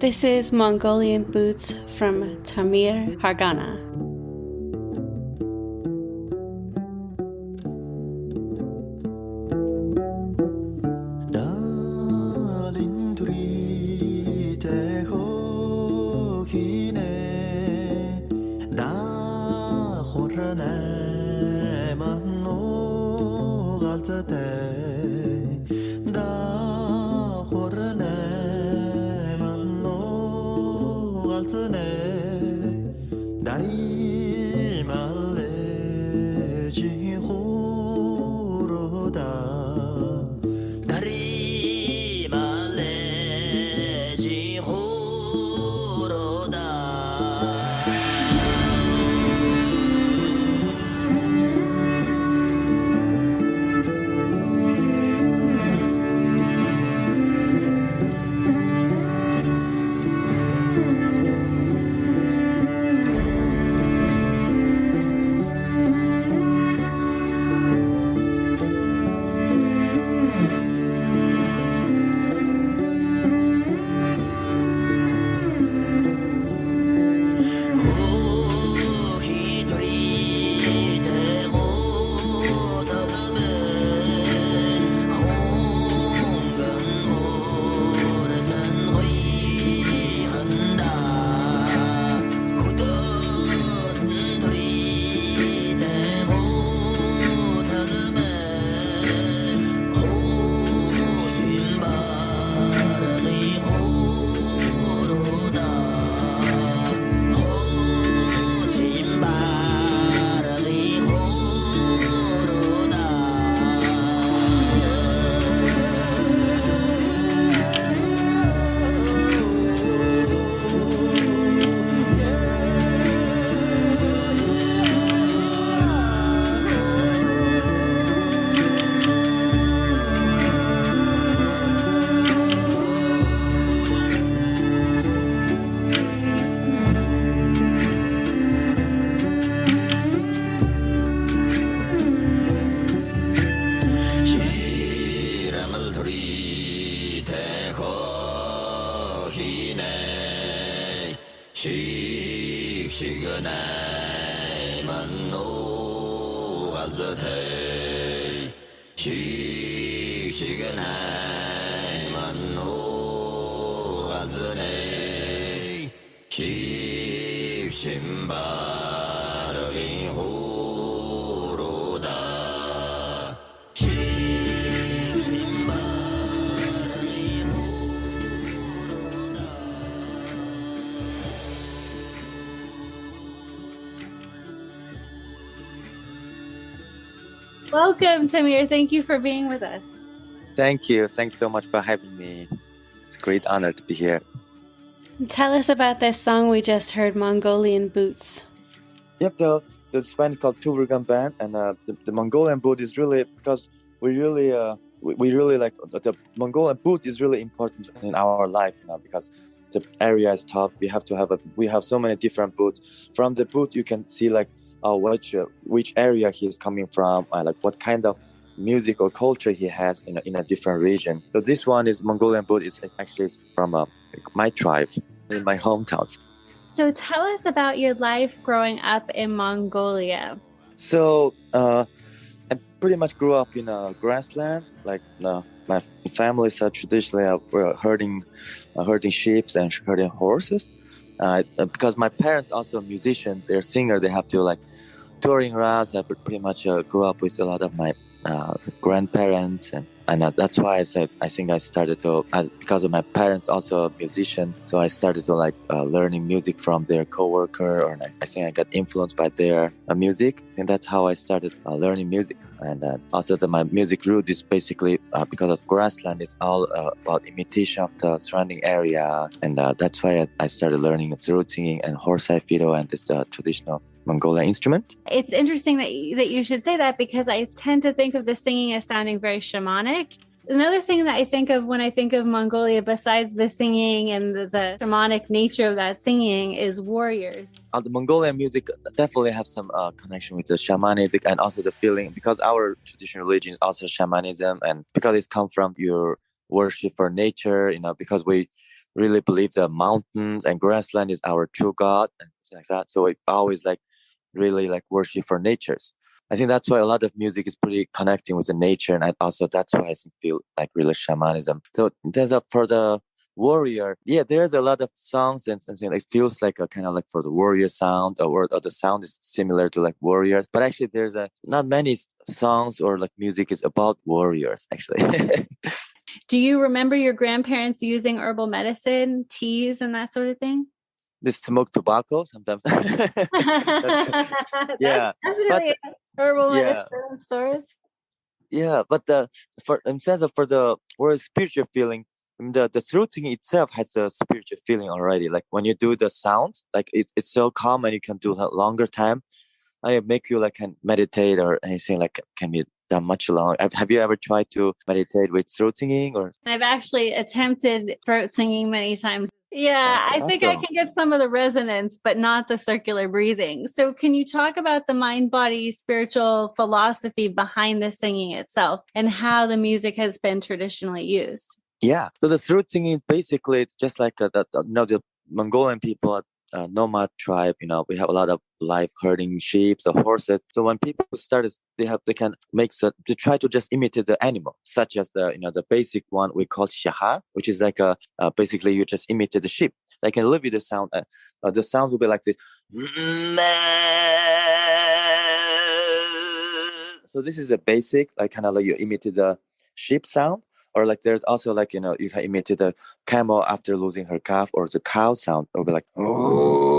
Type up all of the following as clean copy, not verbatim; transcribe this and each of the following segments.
This is Mongolian Boots from Tamir Hargana. Welcome, Tamir. Thank you for being with us. Thank you. Thanks so much for having me. It's a great honor to be here. Tell us about this song we just heard, Mongolian Boots. Yep, there's a band called Tuvan band, and the Mongolian boot is really, because we really like the Mongolian boot is really important in our life, because the area is tough. We have so many different boots. From the boot, you can see like which area he is coming from, like what kind of music or culture he has in a different region. So this one is Mongolian boot is actually from my tribe in my hometown. So tell us about your life growing up in Mongolia. So I pretty much grew up in a grassland. Like my family said, traditionally we're herding sheep and herding horses. Because my parents also musicians, they're singers. They have to like touring around. So I pretty much grew up with a lot of my grandparents, and that's why I said I think I started to because of my parents also a musician, so I started to like learning music from their coworker, or I think I got influenced by their music, and that's how I started learning music. And also my music root is basically because of grassland, it's all about imitation of the surrounding area, and that's why I started learning throat singing and horse-eye fiddle and this traditional Mongolian instrument. It's interesting that you should say that, because I tend to think of the singing as sounding very shamanic. Another thing that I think of when I think of Mongolia, besides the singing and the shamanic nature of that singing, is warriors. The Mongolian music definitely have some connection with the shamanism and also the feeling, because our traditional religion is also shamanism, and because it's come from your worship for nature, because we really believe the mountains and grassland is our true God and things like that. So we always like really like worship for natures. I think that's why a lot of music is pretty connecting with the nature, and also that's why I feel like really shamanism. So there's a for the warrior, yeah, there's a lot of songs and something. It feels like a kind of like for the warrior sound, or the sound is similar to like warriors. But actually, there's a not many songs or like music is about warriors actually. Do you remember your grandparents using herbal medicine, teas, and that sort of thing? They smoke tobacco sometimes. Yeah, That's but definitely herbal yeah. medicine of sorts. Yeah, but the for in sense of for the or spiritual feeling, the throating itself has a spiritual feeling already. Like when you do the sound, like it's so calm and you can do a longer time. And it make you like can meditate or anything like can be done much longer. Have you ever tried to meditate with throat singing or? I've actually attempted throat singing many times. Yeah, Okay, I think I awesome. can get some of the resonance, but not the circular breathing. So, can you talk about the mind body spiritual philosophy behind the singing itself and how the music has been traditionally used? Yeah. So the throat singing basically just like the Mongolian people, nomad tribe. We have a lot of live herding sheep or horses. So when people started, they can make to try to just imitate the animal, such as the basic one we call shaha, which is like basically you just imitate the sheep. Like in a little bit the sound, the sound will be like this. So this is the basic, like kind of like you imitate the sheep sound. Or like there's also like you can imitate the camel after losing her calf, or the cow sound. It'll be like oh.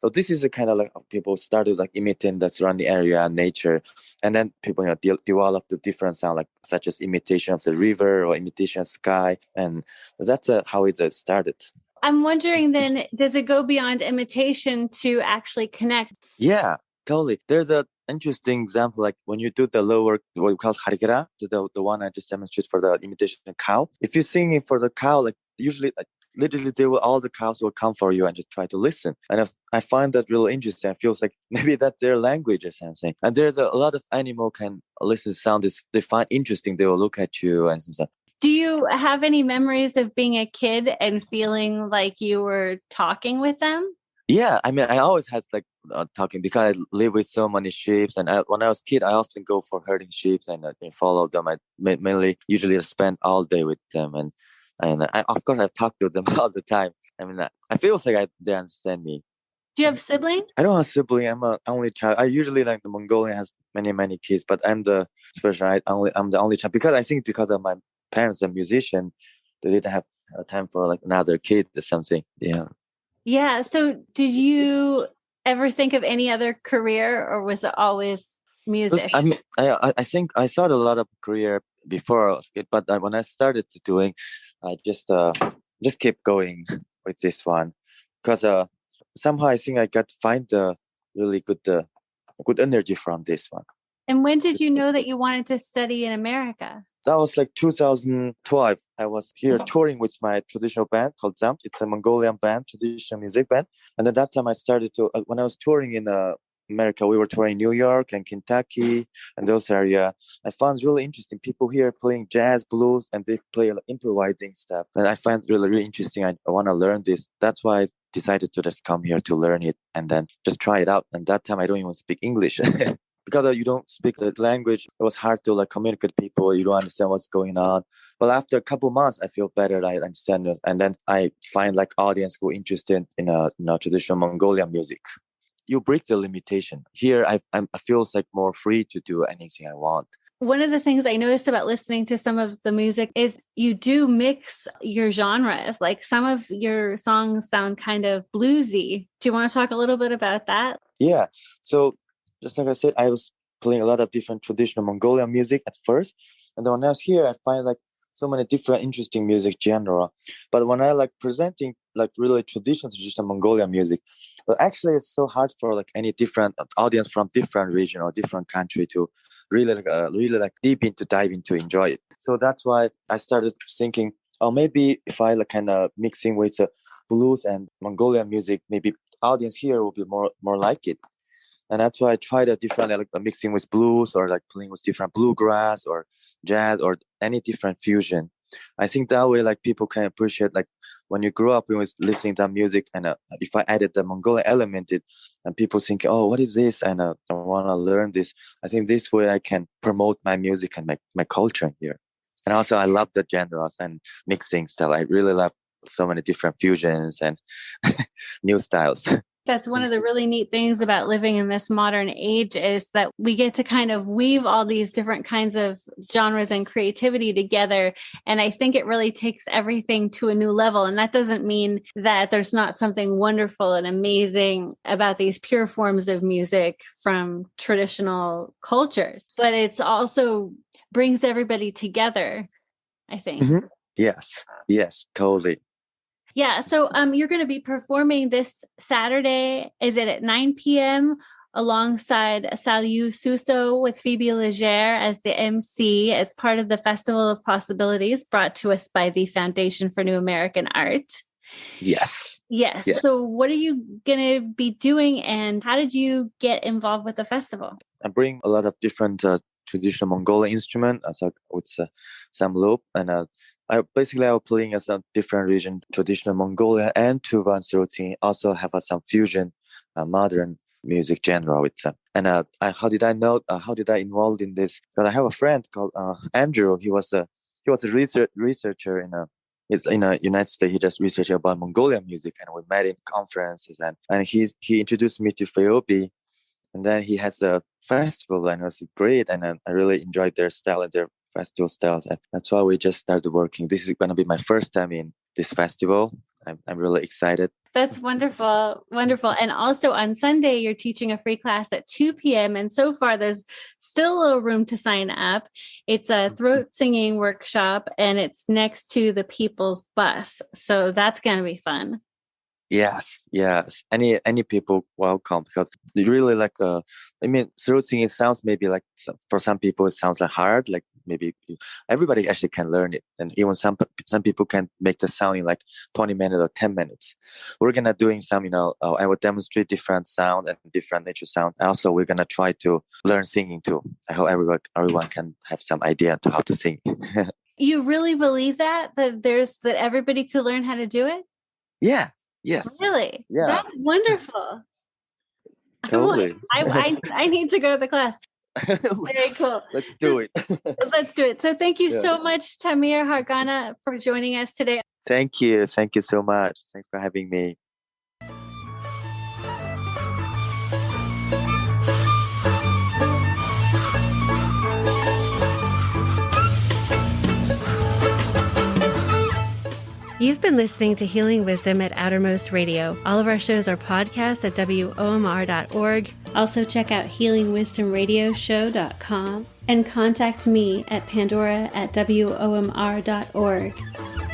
So this is the kind of like people started like imitating the surrounding area, nature, and then people develop the different sound like such as imitation of the river or imitation of sky, and that's how it started. I'm wondering then, does it go beyond imitation to actually connect? Yeah, totally. There's a interesting example, like when you do the lower, what we call hargana, the one I just demonstrated for the imitation of cow. If you're singing for the cow, like usually, like, literally, all the cows will come for you and just try to listen. And I find that really interesting. It feels like maybe that's their language or something. And there's a lot of animal can listen to sound they find interesting. They will look at you and stuff. Do you have any memories of being a kid and feeling like you were talking with them? Yeah, I mean, I always had like talking because I live with so many sheep, and when I was a kid, I often go for herding sheep and follow them. I mainly usually spend all day with them, and of course I've talked to them all the time. I mean, I feel like they understand me. Do you have siblings? I don't have a sibling. I'm a only child. I usually like the Mongolian has many kids, but I'm the special. I'm the only child because of my parents are musician, they didn't have time for like another kid or something. Yeah. Yeah. So did you ever think of any other career or was it always music? I mean, I think I started a lot of career before I was kid, but when I started to doing, I just kept going with this one because somehow I think I got to find the really good energy from this one. And when did you know that you wanted to study in America? That was like 2012. I was here touring with my traditional band called Zamp. It's a Mongolian band, traditional music band. And at that time, I started to, when I was touring in America, we were touring New York and Kentucky and those areas. I found really interesting people here playing jazz, blues, and they play like, improvising stuff. And I find it really interesting. I want to learn this. That's why I decided to just come here to learn it and then just try it out. And that time, I don't even speak English. Because you don't speak the language, it was hard to like communicate with people. You don't understand what's going on. But after a couple months, I feel better. I understand it, and then I find like audience who are interested in traditional Mongolian music. You break the limitation. Here, I feel like more free to do anything I want. One of the things I noticed about listening to some of the music is you do mix your genres. Like some of your songs sound kind of bluesy. Do you want to talk a little bit about that? Yeah. So just like I said, I was playing a lot of different traditional Mongolian music at first. And then when I was here, I find like so many different interesting music genre. But when I like presenting like really traditional Mongolian music, well, actually it's so hard for like any different audience from different region or different country to really like dive into enjoy it. So that's why I started thinking, oh, maybe if I like kind of mixing with blues and Mongolian music, maybe audience here will be more like it. And that's why I tried a different like mixing with blues or like playing with different bluegrass or jazz or any different fusion. I think that way, like people can appreciate, like when you grow up with listening to music, and if I added the Mongolian element, and people think, oh, what is this? And I want to learn this. I think this way I can promote my music and my culture here. And also, I love the genres and mixing style. I really love so many different fusions and new styles. That's one of the really neat things about living in this modern age, is that we get to kind of weave all these different kinds of genres and creativity together. And I think it really takes everything to a new level. And that doesn't mean that there's not something wonderful and amazing about these pure forms of music from traditional cultures, but it's also brings everybody together, I think. Mm-hmm. Yes, totally. Yeah. So you're going to be performing this Saturday. Is it at 9 p.m. alongside Salieu Suso with Phoebe Legere as the MC, as part of the Festival of Possibilities brought to us by the Foundation for New American Art? Yes. So what are you going to be doing, and how did you get involved with the festival? I bring a lot of different traditional Mongolian instrument, with some lute, and I was playing some different region, traditional Mongolian and Tuvan routine. Also have some fusion, modern music genre with them. And how did I know? How did I involved in this? Because I have a friend called Andrew. He was a researcher in the United States. He just researched about Mongolian music, and we met in conferences. And he introduced me to Phoebe. And then he has a festival, and it was great. And I really enjoyed their style and their festival styles. And that's why we just started working. This is going to be my first time in this festival. I'm really excited. That's wonderful. Wonderful. And also on Sunday, you're teaching a free class at 2 p.m. And so far, there's still a little room to sign up. It's a throat singing workshop, and it's next to the People's Bus. So that's going to be fun. Yes. Any people welcome, because they really like. Throat singing sounds maybe like, for some people it sounds like hard. Like maybe everybody actually can learn it, and even some people can make the sound in like 20 minutes or 10 minutes. We're gonna doing some, I will demonstrate different sound and different nature sound. Also, we're gonna try to learn singing too. I hope everyone can have some idea to how to sing. You really believe that everybody could learn how to do it? Yeah. Yes. Really? Yeah. That's wonderful. Totally. I need to go to the class. Very cool. Let's do it. So thank you so much, Tamir Hargana, for joining us today. Thank you so much. Thanks for having me. You've been listening to Healing Wisdom at Outermost Radio. All of our shows are podcasts at WOMR.org. Also check out healingwisdomradioshow.com and contact me at pandora@WOMR.org.